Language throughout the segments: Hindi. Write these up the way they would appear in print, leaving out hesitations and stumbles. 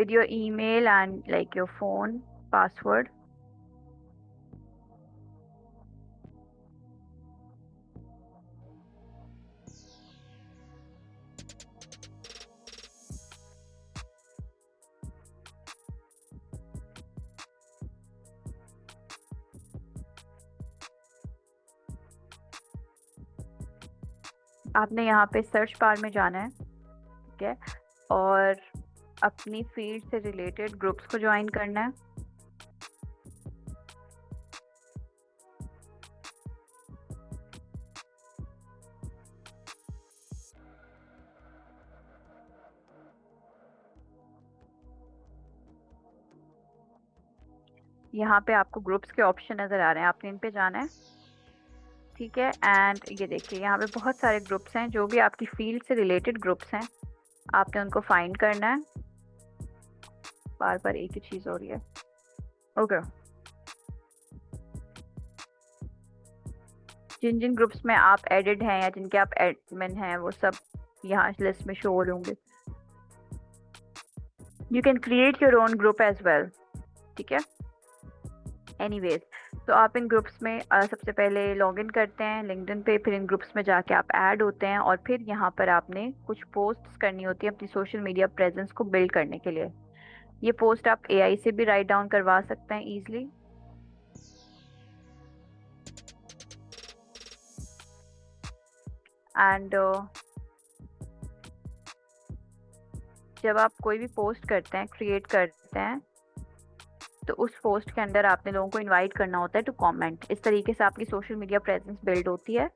with your email and like your phone password. आपने यहाँ पे सर्च बार में जाना है, ठीक है, और अपनी फील्ड से रिलेटेड ग्रुप्स को ज्वाइन करना है। यहाँ पे आपको ग्रुप्स के ऑप्शन नज़र आ रहे हैं, आपने इन पे जाना है, ठीक है। एंड ये देखिए यहाँ पे बहुत सारे ग्रुप्स हैं, जो भी आपकी फील्ड से रिलेटेड ग्रुप्स हैं आपने उनको फाइंड करना है। बार बार एक ही चीज़ हो रही है। ओके, जिन जिन ग्रुप्स में आप एडेड हैं या जिनके आप एडमिन हैं वो सब यहाँ लिस्ट में शो हो होंगे। You can create your own group as well, ठीक है। एनीवेज, तो आप इन ग्रुप्स में सबसे पहले लॉगिन करते हैं लिंक्डइन पे, फिर इन ग्रुप्स में जाके आप ऐड होते हैं और फिर यहाँ पर आपने कुछ पोस्ट्स करनी होती है अपनी सोशल मीडिया प्रेजेंस को बिल्ड करने के लिए। ये पोस्ट आप एआई से भी राइट डाउन करवा सकते हैं इजीली। एंड जब आप कोई भी पोस्ट करते हैं, क्रिएट करते हैं, तो उस पोस्ट के अंदर आपने लोगों को इनवाइट करना होता है टू कमेंट। इस तरीके से आपकी सोशल मीडिया प्रेजेंस बिल्ड होती है।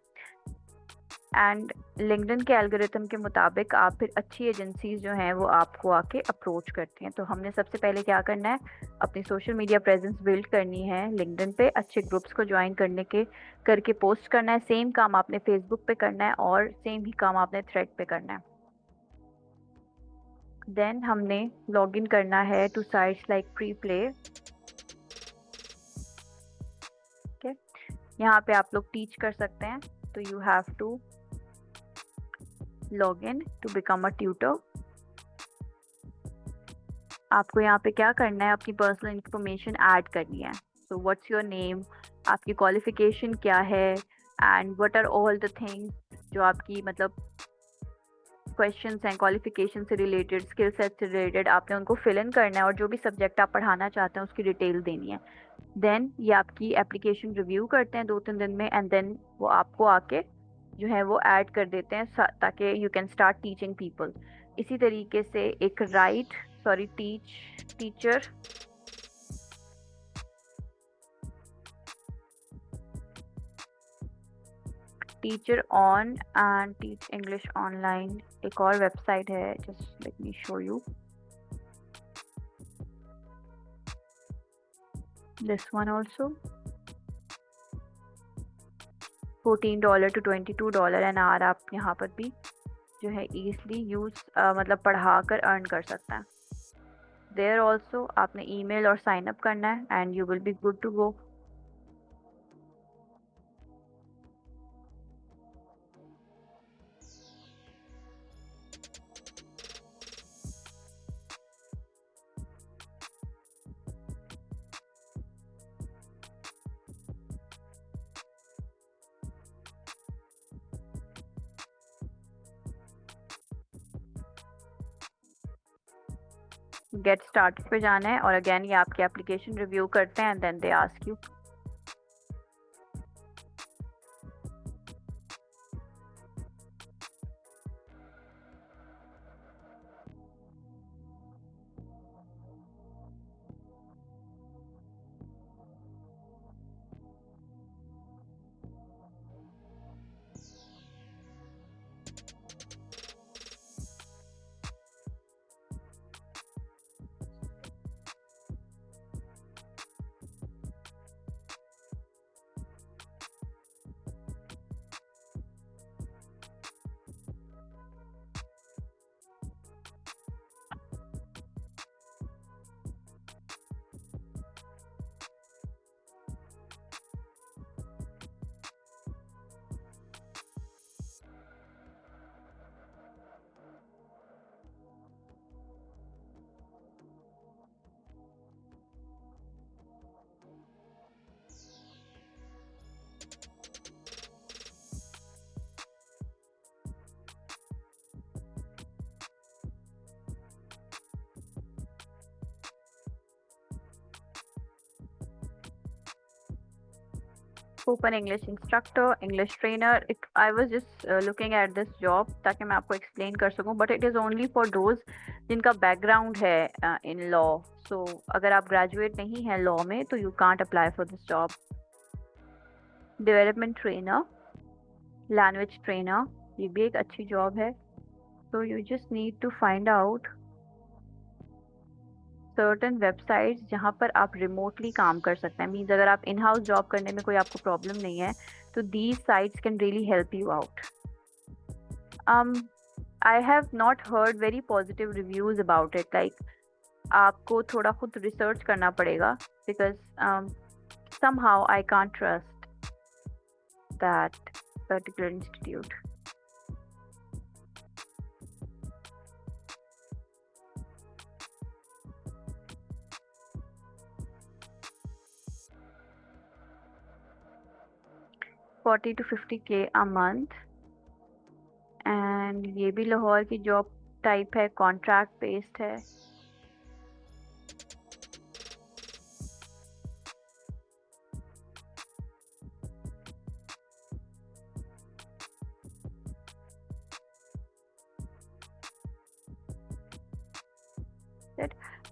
एंड लिंक्डइन के एल्गोरिथम के मुताबिक आप फिर अच्छी एजेंसीज जो हैं वो आपको आके अप्रोच करती हैं। तो हमने सबसे पहले क्या करना है, अपनी सोशल मीडिया प्रेजेंस बिल्ड करनी है लिंक्डइन पे, अच्छे ग्रुप्स को ज्वाइन करके पोस्ट करना है। सेम काम आपने फेसबुक पे करना है और सेम ही काम आपने थ्रेड पे करना है। देन हमने लॉगिन करना है to sites like Preply, ठीक है। यहाँ पे आप लोग टीच कर सकते हैं, तो you have to log in to become a tutor. आपको यहाँ पे क्या करना है, अपनी पर्सनल इंफॉर्मेशन ऐड करनी है। सो व्हाट्स योर नेम, आपकी क्वालिफिकेशन क्या है, and what are all the things जो आपकी मतलब क्वेश्चंस हैं क्वालिफिकेशन से रिलेटेड, स्किल सेट से रिलेटेड, आपने उनको फिल इन करना है और जो भी सब्जेक्ट आप पढ़ाना चाहते हैं उसकी डिटेल देनी है। देन ये आपकी एप्लीकेशन रिव्यू करते हैं 2-3 दिन में, एंड देन वो आपको आके जो है वो ऐड कर देते हैं ताकि you can start teaching people. इसी तरीके से एक teacher teacher on and teach English online एक और वेबसाइट है, just let me show you this one also. $14 to $22 an hour आप यहाँ पर भी जो है ईजिली यूज मतलब पढ़ा कर अर्न कर सकता है। देयर ऑल्सो आपने ईमेल और साइन अप करना है and you will be good to go. Get start पे जाना है और अगेन ये आपकी एप्लीकेशन रिव्यू करते हैं and then they ask you. spoken English instructor, English trainer. I was just looking at this job ताकि मैं आपको explain कर सकूं, but it is only for those जिनका background है in law. So अगर आप graduate नहीं हैं law में तो you can't apply for this job. Development trainer, language trainer, ये भी एक अच्छी job है. So you just need to find out certain websites जहाँ पर आप रिमोटली काम कर सकते हैं. मीन्स अगर आप इन हाउस जॉब करने में कोई आपको प्रॉब्लम नहीं है तो these sites can really help you out. I have not heard very positive reviews about it. Like आपको थोड़ा खुद रिसर्च करना पड़ेगा because somehow I can't trust that particular institute. $40 to $50K a month. And ये भी लाहौर की जॉब टाइप है, कॉन्ट्रैक्ट बेस्ड है.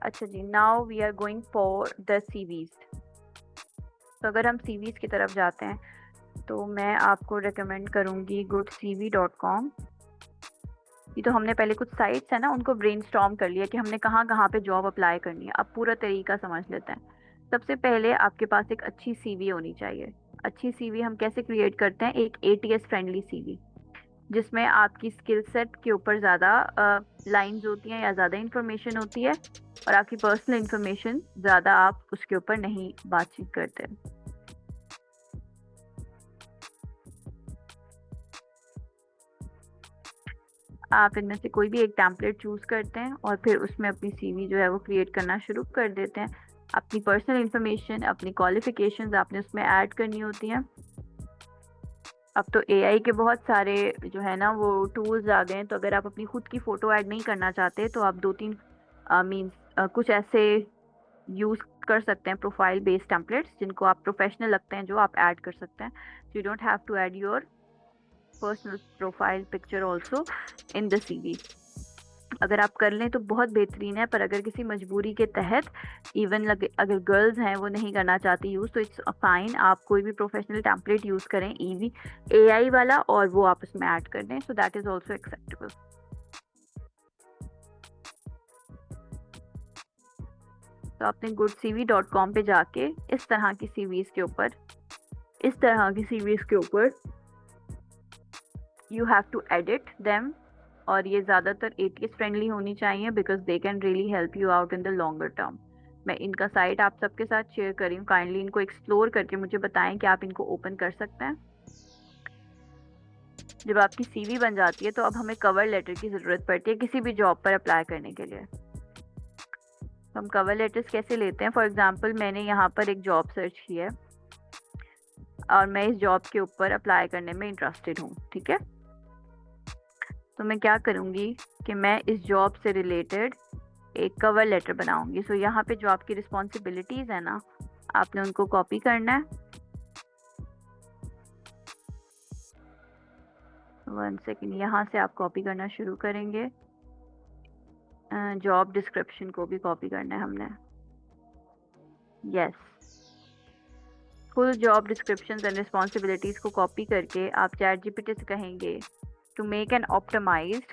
अच्छा जी, now we are going for the CVs. तो अगर हम सीवीज की तरफ जाते हैं तो मैं आपको रेकमेंड करूँगी goodcv.com. ये तो हमने पहले कुछ साइट्स है ना उनको ब्रेनस्टॉर्म कर लिया कि हमने कहाँ कहाँ पे जॉब अप्लाई करनी है. अब पूरा तरीका समझ लेते हैं. सबसे पहले आपके पास एक अच्छी सीवी होनी चाहिए. अच्छी सीवी हम कैसे क्रिएट करते हैं? एक ATS फ्रेंडली सीवी जिसमें आपकी स्किल सेट के ऊपर ज़्यादा लाइंस होती हैं या ज़्यादा इंफॉर्मेशन होती है और आपकी पर्सनल इंफॉर्मेशन ज़्यादा आप उसके ऊपर नहीं बातचीत करते. आप इनमें से कोई भी एक टेम्पलेट चूज करते हैं और फिर उसमें अपनी सीवी जो है वो क्रिएट करना शुरू कर देते हैं. अपनी पर्सनल इंफॉर्मेशन, अपनी क्वालिफिकेशंस आपने उसमें ऐड करनी होती हैं. अब तो AI के बहुत सारे जो है ना वो टूल्स आ गए हैं. तो अगर आप अपनी खुद की फ़ोटो ऐड नहीं करना चाहते तो आप 2-3 मीन्स कुछ ऐसे यूज़ कर सकते हैं प्रोफाइल बेस्ड टेम्पलेट्स जिनको आप प्रोफेशनल लगते हैं जो आप ऐड कर सकते हैं. You don't have to add your personal profile picture also in the CV. अगर आप कर लें तो बहुत बेहतरीन है, पर अगर किसी मजबूरी के तहत इवन अगर गर्ल्स हैं वो नहीं करना चाहती यूज़ तो इट्स फाइन. आप कोई भी प्रोफेशनल टेम्पलेट यूज़ करें AI वाला और वो आप उसमें ऐड कर दें. So that is also acceptable. तो आपने goodcv.com पे जाके इस तरह की सीवीज के ऊपर you have to edit them. और ये ज़्यादातर ATS फ्रेंडली होनी चाहिए because they can really help you out in the longer term. मैं इनका साइट आप सबके साथ शेयर कर रही हूँ. काइंडली इनको एक्सप्लोर करके मुझे बताएं कि आप इनको ओपन कर सकते हैं. जब आपकी CV बन जाती है तो अब हमें कवर लेटर की ज़रूरत पड़ती है किसी भी जॉब पर अप्लाई करने के लिए. तो हम कवर लेटर्स कैसे लेते हैं? फॉर एग्जांपल मैंने यहाँ पर एक जॉब सर्च की है और मैं इस जॉब के ऊपर अप्लाई करने में इंटरेस्टेड हूँ. ठीक है, तो मैं क्या करूँगी कि मैं इस जॉब से रिलेटेड एक कवर लेटर बनाऊँगी. सो यहाँ पे जो आपकी रिस्पॉन्सिबिलिटीज़ है ना आपने उनको कॉपी करना है. 1 सेकेंड, यहाँ से आप कॉपी करना शुरू करेंगे. जॉब डिस्क्रिप्शन को भी कॉपी करना है हमने. Yes, full job description and responsibilities को कॉपी करके आप ChatGPT से कहेंगे to make an optimized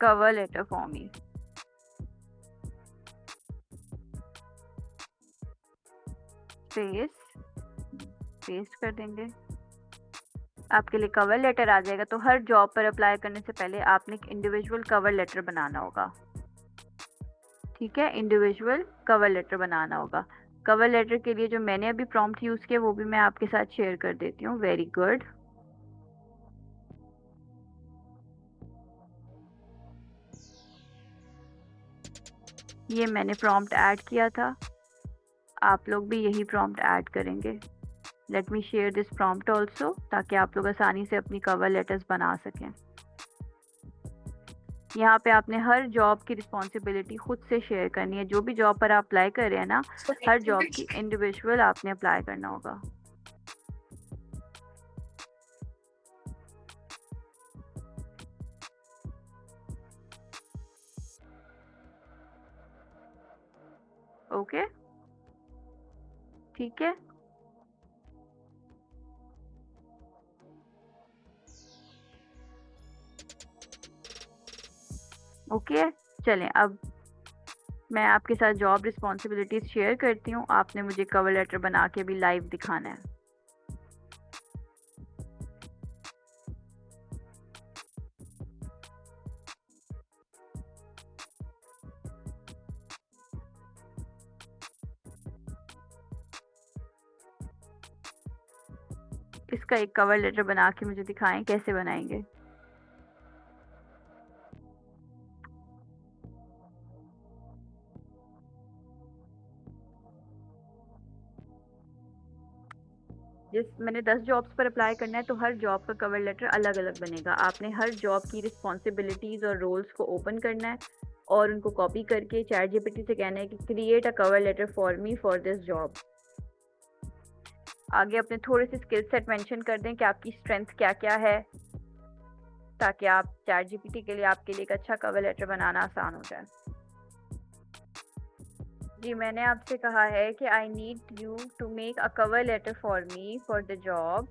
cover letter for me. Paste कर देंगे. आपके लिए कवर लेटर आ जाएगा. तो हर जॉब पर अप्लाई करने से पहले आपने एक इंडिविजुअल कवर लेटर बनाना होगा. ठीक है, इंडिविजुअल कवर लेटर बनाना होगा. कवर लेटर के लिए जो मैंने अभी प्रॉम्प्ट यूज़ किया वो भी मैं आपके साथ शेयर कर देती हूँ. Very good. ये मैंने प्रॉम्प्ट ऐड किया था. आप लोग भी यही प्रॉम्प्ट ऐड करेंगे. Let me share this prompt also ताकि आप लोग आसानी से अपनी कवर लेटर्स बना सकें. यहाँ पे आपने हर जॉब की रिस्पॉन्सिबिलिटी खुद से शेयर करनी है। जो भी जॉब पर आप अप्लाई कर रहे हैं ना, हर जॉब की इंडिविजुअल आपने अप्लाई करना होगा। ओके, ठीक है। ओके, चलें अब मैं आपके साथ जॉब रिस्पॉन्सिबिलिटीज शेयर करती हूँ। आपने मुझे कवर लेटर बना के भी लाइव दिखाना है। इसका एक कवर लेटर बना के मुझे दिखाएं, कैसे बनाएंगे। मैंने 10 जॉब्स पर अप्लाई करना है, तो हर जॉब का कवर लेटर अलग अलग बनेगा। आपने हर जॉब की रिस्पॉन्सिबिलिटीज़ और रोल्स को ओपन करना है और उनको कॉपी करके चैट जीपीटी से कहना है कि create a cover letter for me for this job. आगे अपने थोड़े से स्किल सेट मेंशन कर दें कि आपकी स्ट्रेंथ क्या क्या है, ताकि आप चैट जीपीटी के लिए आपके लिए एक अच्छा कवर लेटर बनाना आसान हो जाए। जी, मैंने आपसे कहा है कि I need you to make a cover letter for me for the job.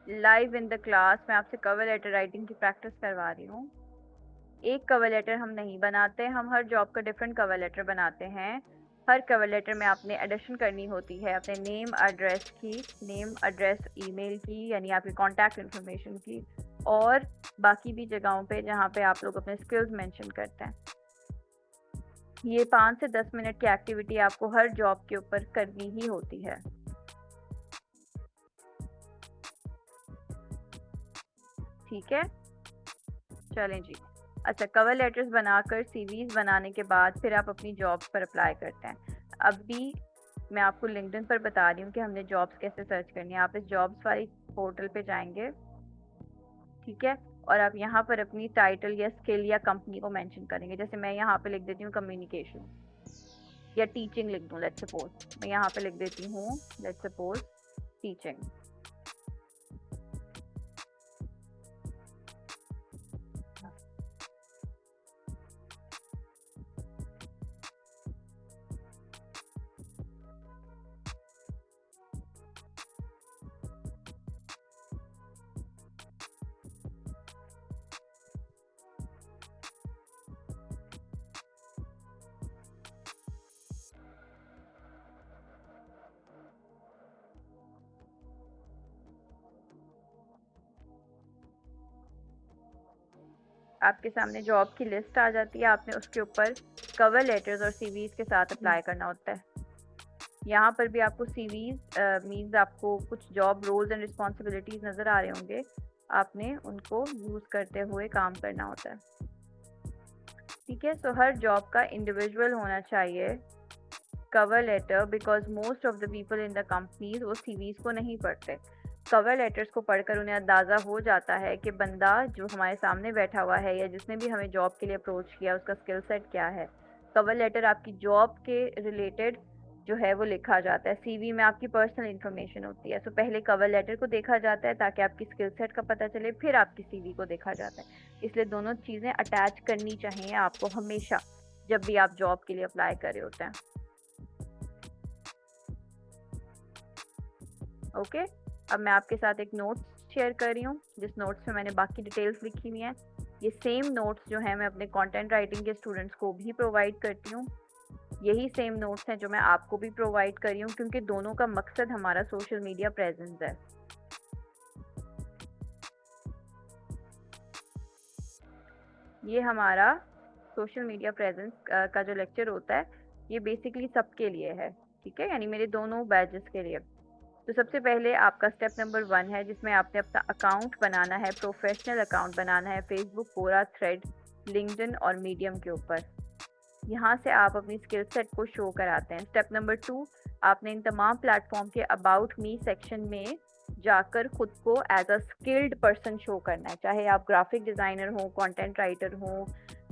Live in the class मैं आपसे कवर लेटर राइटिंग की प्रैक्टिस करवा रही हूँ। एक कवर लेटर हम नहीं बनाते, हम हर जॉब का डिफरेंट कवर लेटर बनाते हैं। हर कवर लेटर में आपने एडिशन करनी होती है अपने नेम एड्रेस ईमेल की, यानी आपकी कॉन्टैक्ट इन्फॉर्मेशन की, और बाकी भी जगहों पे जहाँ पे आप लोग अपने स्किल्स मेंशन करते हैं। ये 5 से 10 मिनट की एक्टिविटी आपको हर जॉब के ऊपर करनी ही होती है। ठीक है, चलें जी। अच्छा, कवर लेटर्स बनाकर सीवीज बनाने के बाद फिर आप अपनी जॉब्स पर अप्लाई करते हैं। अभी मैं आपको लिंक्डइन पर बता रही हूँ कि हमने जॉब्स कैसे सर्च करनी है। आप इस जॉब्स वाली पोर्टल पे जाएंगे, ठीक है, और आप यहाँ पर अपनी टाइटल या स्किल या कंपनी को मेंशन करेंगे। जैसे मैं यहाँ पे लिख देती हूँ कम्युनिकेशन या टीचिंग लिख दूँ, लेट्स सपोज मैं यहाँ पे लिख देती हूँ, लेट्स सपोज टीचिंग। आपके सामने जॉब की लिस्ट आ जाती है, आपने उसके ऊपर कवर लेटर्स और सीवीज के साथ अप्लाई करना होता है। यहाँ पर भी आपको सीवीज मीन्स आपको कुछ जॉब रोल्स एंड रिस्पॉन्सिबिलिटीज नज़र आ रहे होंगे, आपने उनको यूज़ करते हुए काम करना होता है। ठीक है, सो हर जॉब का इंडिविजुअल होना चाहिए cover letter, because most of the people in the companies वो सीवीज को नहीं पढ़ते। कवर लेटर्स को पढ़कर उन्हें अंदाज़ा हो जाता है कि बंदा जो हमारे सामने बैठा हुआ है या जिसने भी हमें जॉब के लिए अप्रोच किया उसका स्किल सेट क्या है। कवर लेटर आपकी जॉब के रिलेटेड जो है वो लिखा जाता है। सीवी में आपकी पर्सनल इन्फॉर्मेशन होती है, तो पहले कवर लेटर को देखा जाता है ताकि आपकी स्किल सेट का पता चले, फिर आपकी सीवी को देखा जाता है। इसलिए दोनों चीज़ें अटैच करनी चाहिए आपको हमेशा जब भी आप जॉब के लिए अप्लाई कर रहे होते हैं। ओके, अब मैं आपके साथ एक नोट्स शेयर कर रही हूँ, जिस नोट्स में मैंने बाकी डिटेल्स लिखी हुई हैं। ये सेम नोट्स जो हैं मैं अपने कंटेंट राइटिंग के स्टूडेंट्स को भी प्रोवाइड करती हूँ। यही सेम नोट्स हैं जो मैं आपको भी प्रोवाइड कर रही हूँ, क्योंकि दोनों का मकसद हमारा सोशल मीडिया प्रेजेंस है। ये हमारा सोशल मीडिया प्रेजेंस का जो लेक्चर होता है, ये बेसिकली सबके लिए है, ठीक है, यानी मेरे दोनों बैचेस के लिए। तो सबसे पहले आपका स्टेप नंबर 1 है, जिसमें आपने अपना अकाउंट बनाना है, प्रोफेशनल अकाउंट बनाना है फेसबुक, कोरा, थ्रेड, लिंक्डइन और मीडियम के ऊपर। यहाँ से आप अपनी स्किल सेट को शो कराते हैं। स्टेप नंबर 2, आपने इन तमाम प्लेटफॉर्म के अबाउट मी सेक्शन में जाकर खुद को as a skilled person show करना है। चाहे आप ग्राफिक डिज़ाइनर हो, कंटेंट राइटर हो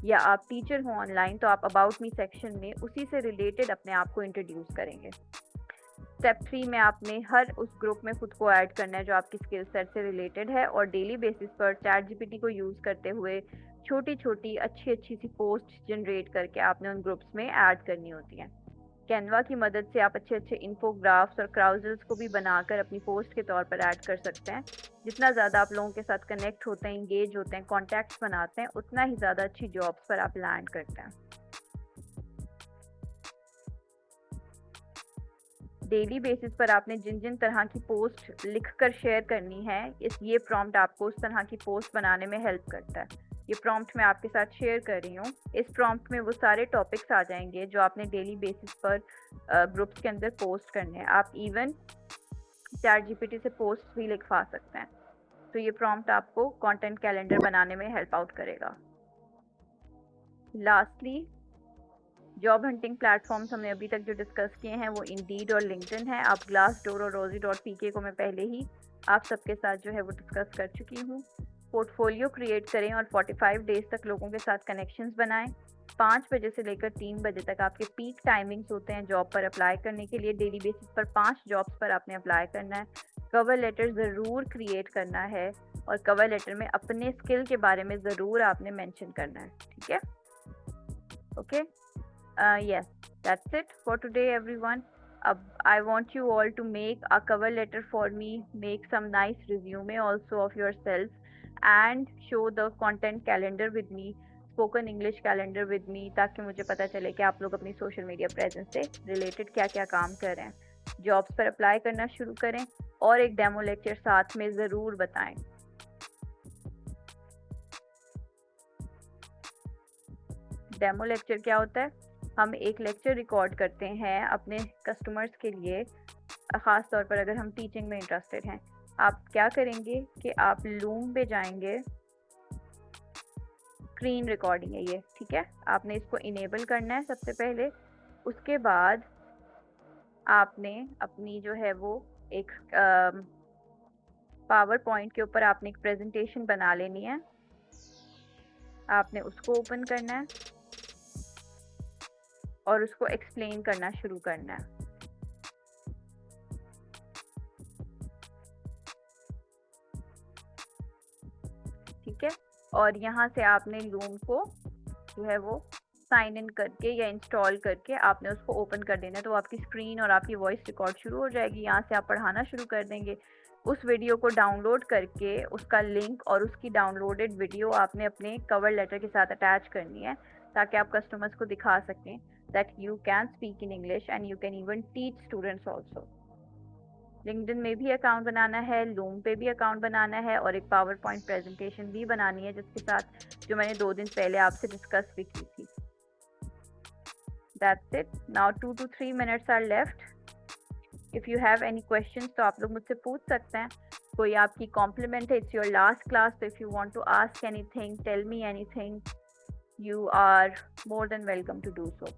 या आप टीचर हो ऑनलाइन, तो आप अबाउट मी सेक्शन में उसी से रिलेटेड अपने आप को इंट्रोड्यूस करेंगे। स्टेप 3 में आपने हर उस ग्रुप में खुद को ऐड करना है जो आपकी स्किल सेट से रिलेटेड है, और डेली बेसिस पर चैट जीपीटी को यूज़ करते हुए छोटी छोटी अच्छी अच्छी सी पोस्ट जनरेट करके आपने उन ग्रुप्स में ऐड करनी होती हैं। कैनवा की मदद से आप अच्छे अच्छे इन्फोग्राफ्स और क्राउजल्स को भी बनाकर अपनी पोस्ट के तौर पर ऐड कर सकते हैं। जितना ज़्यादा आप लोगों के साथ कनेक्ट होते हैं, इंगेज होते हैं, कॉन्टैक्ट्स बनाते हैं, उतना ही ज़्यादा अच्छी जॉब्स पर आप लैंड करते हैं। डेली बेसिस पर आपने जिन जिन तरह की पोस्ट लिखकर शेयर करनी है, ये प्रॉम्प्ट आपको उस तरह की पोस्ट बनाने में हेल्प करता है। ये प्रॉम्प्ट मैं आपके साथ शेयर कर रही हूँ। इस प्रॉम्प्ट में वो सारे टॉपिक्स आ जाएंगे जो आपने डेली बेसिस पर ग्रुप्स के अंदर पोस्ट करने हैं। आप इवन चैट जीपीटी से पोस्ट भी लिखवा सकते हैं। तो ये प्रॉम्प्ट आपको कंटेंट कैलेंडर बनाने में हेल्प आउट करेगा। लास्टली, जॉब हंटिंग प्लेटफॉर्म्स हमने अभी तक जो डिस्कस किए हैं वो इंडीड और लिंक्डइन है। आप ग्लासडोर और rosie.pk को मैं पहले ही आप सबके साथ जो है वो डिस्कस कर चुकी हूँ। पोर्टफोलियो क्रिएट करें और 45 डेज तक लोगों के साथ कनेक्शंस बनाएं। 5 बजे से लेकर 3 बजे तक आपके पीक टाइमिंग्स होते हैं जॉब पर अप्लाई करने के लिए। डेली बेसिस पर 5 जॉब्स पर आपने अप्लाई करना है। कवर लेटर ज़रूर क्रिएट करना है और कवर लेटर में अपने स्किल के बारे में ज़रूर आपने मेंशन करना है। ठीक है, okay. Yes, that's it for today, everyone. I want you all to make a cover letter for me, make some nice resume also of yourself, and show the content calendar with me, spoken English calendar with me, ताकि मुझे पता चले कि आप लोग अपनी सोशल मीडिया प्रेजेंस से रिलेटेड क्या क्या काम कर रहे हैं। जॉब्स पर अप्लाई करना शुरू करें और एक डेमो लेक्चर साथ में ज़रूर बताएं। डेमो लेक्चर क्या होता है? हम एक लेक्चर रिकॉर्ड करते हैं अपने कस्टमर्स के लिए, ख़ास तौर पर अगर हम टीचिंग में इंटरेस्टेड हैं। आप क्या करेंगे कि आप लूम पे जाएंगे, स्क्रीन रिकॉर्डिंग है ये, ठीक है। आपने इसको इनेबल करना है सबसे पहले। उसके बाद आपने अपनी जो है वो एक पावर पॉइंट के ऊपर आपने एक प्रेजेंटेशन बना लेनी है। आपने उसको ओपन करना है और उसको एक्सप्लेन करना शुरू करना है। ठीक है, और यहाँ से आपने लूम को जो है वो साइन इन करके या इंस्टॉल करके आपने उसको ओपन कर देना है। तो आपकी स्क्रीन और आपकी वॉइस रिकॉर्ड शुरू हो जाएगी। यहाँ से आप पढ़ाना शुरू कर देंगे। उस वीडियो को डाउनलोड करके उसका लिंक और उसकी डाउनलोडेड वीडियो आपने अपने कवर लेटर के साथ अटैच करनी है, ताकि आप कस्टमर्स को दिखा सकें that you can speak in English and you can even teach students also. LinkedIn में भी अकाउंट बनाना है, लूम पे भी अकाउंट बनाना है और एक पावर पॉइंट प्रेजेंटेशन भी बनानी है जिसके साथ जो मैंने 2 दिन पहले आपसे डिस्कस भी की थी। That's it. Now 2 to 3 minutes are left. If you have any questions तो आप लोग मुझसे पूछ सकते हैं। कोई आपकी कॉम्प्लीमेंट है, it's your last class, so if you want to ask anything, tell me anything, you are more than welcome to do so.